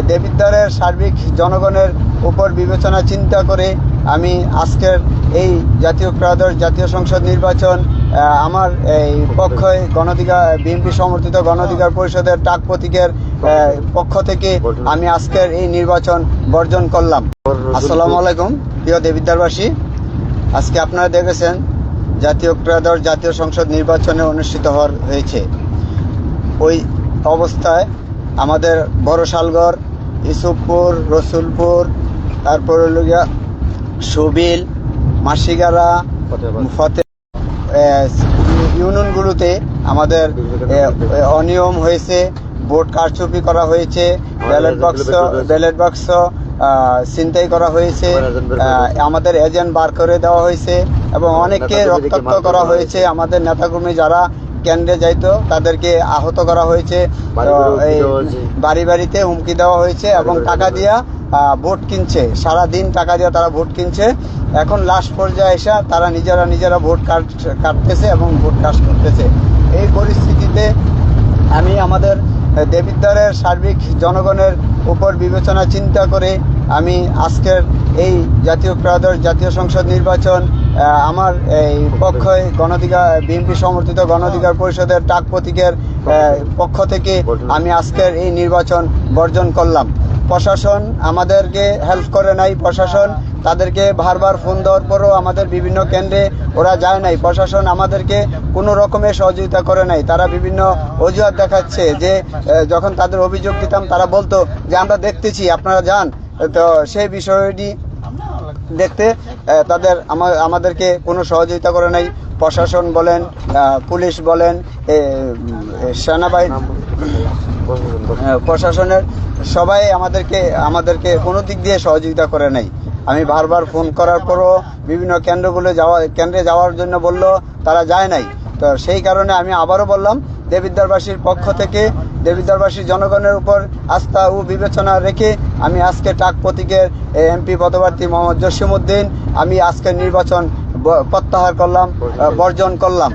দেবিদ্বারের সার্বিক জনগণের উপর বিবেচনা চিন্তা করে আমি আজকের এই জাতীয় ত্রয়োদশ জাতীয় সংসদ নির্বাচন আমার এই পক্ষে বিএনপি সমর্থিত গণঅধিকার পরিষদের টাক প্রতীকের পক্ষ থেকে আমি আজকের এই নির্বাচন বর্জন করলাম। আসসালামু আলাইকুম প্রিয় দেবিদ্বারবাসী, আজকে আপনারা দেখেছেন জাতীয় ত্রয়োদশ জাতীয় সংসদ নির্বাচনে অনুষ্ঠিত হয়েছে। ওই অবস্থায় আমাদের বড়শালগড়, ইসুফপুর, রসুলপুর, তারপর সুবিল, মাসিগারা, ফতে ইউনিয়নগুলোতে আমাদের অনিয়ম হয়েছে, ভোট কারচুপি করা হয়েছে, ব্যালট বাক্স ছিনতাই করা হয়েছে, আমাদের এজেন্ট বার করে দেওয়া হয়েছে এবং অনেককে রক্তাক্ত করা হয়েছে। আমাদের নেতাকর্মী যারা কেন্দ্রে যাইতো তাদেরকে আহত করা হয়েছে, বাড়ি বাড়িতে হুমকি দেওয়া হয়েছে এবং টাকা দিয়া ভোট কিনছে, সারাদিন টাকা দিয়ে তারা ভোট কিনছে। এখন লাস্ট পর্যায়ে এসে তারা নিজেরা ভোট কাটতেছে এবং ভোট কাস্ট করতেছে। এই পরিস্থিতিতে আমি আমাদের দেবিদ্বারের সার্বিক জনগণের উপর বিবেচনা চিন্তা করে আমি আজকের এই জাতীয় ত্রয়োদশ জাতীয় সংসদ নির্বাচন আমার এই পক্ষে বিএনপি সমর্থিত গণঅধিকার পরিষদের টাক প্রতীকের পক্ষ থেকে আমি আজকের এই নির্বাচন বর্জন করলাম। প্রশাসন আমাদেরকে হেল্প করে নাই, প্রশাসন তাদেরকে বারবার ফোন দেওয়ার পরও আমাদের বিভিন্ন কেন্দ্রে ওরা যায় নাই, প্রশাসন আমাদেরকে কোনো রকমের সহযোগিতা করে নাই। তারা বিভিন্ন অজুহাত দেখাচ্ছে যে যখন তাদের অভিযোগ দিতাম তারা বলতো যে আমরা দেখতেছি, আপনারা যান। তো সেই বিষয়টি দেখতে আমাদেরকে কোনো সহযোগিতা করে নাই। প্রশাসন বলেন, পুলিশ বলেন, সেনাবাহিনী, প্রশাসনের সবাই আমাদেরকে কোনো দিক দিয়ে সহযোগিতা করে নাই। আমি বারবার ফোন করার পরও বিভিন্ন কেন্দ্রে যাওয়ার জন্য বললো, তারা যায় নাই। তো সেই কারণে আমি আবারও বললাম, দেবিদ্বারবাসীর পক্ষ থেকে দেবিদ্বারবাসীর জনগণের উপর আস্থা ও বিবেচনা রেখে আমি আজকে টাক প্রতীকের এমপি পদপ্রার্থী মোহাম্মদ জসিম উদ্দিন আমি আজকের নির্বাচন প্রত্যাহার করলাম, বর্জন করলাম।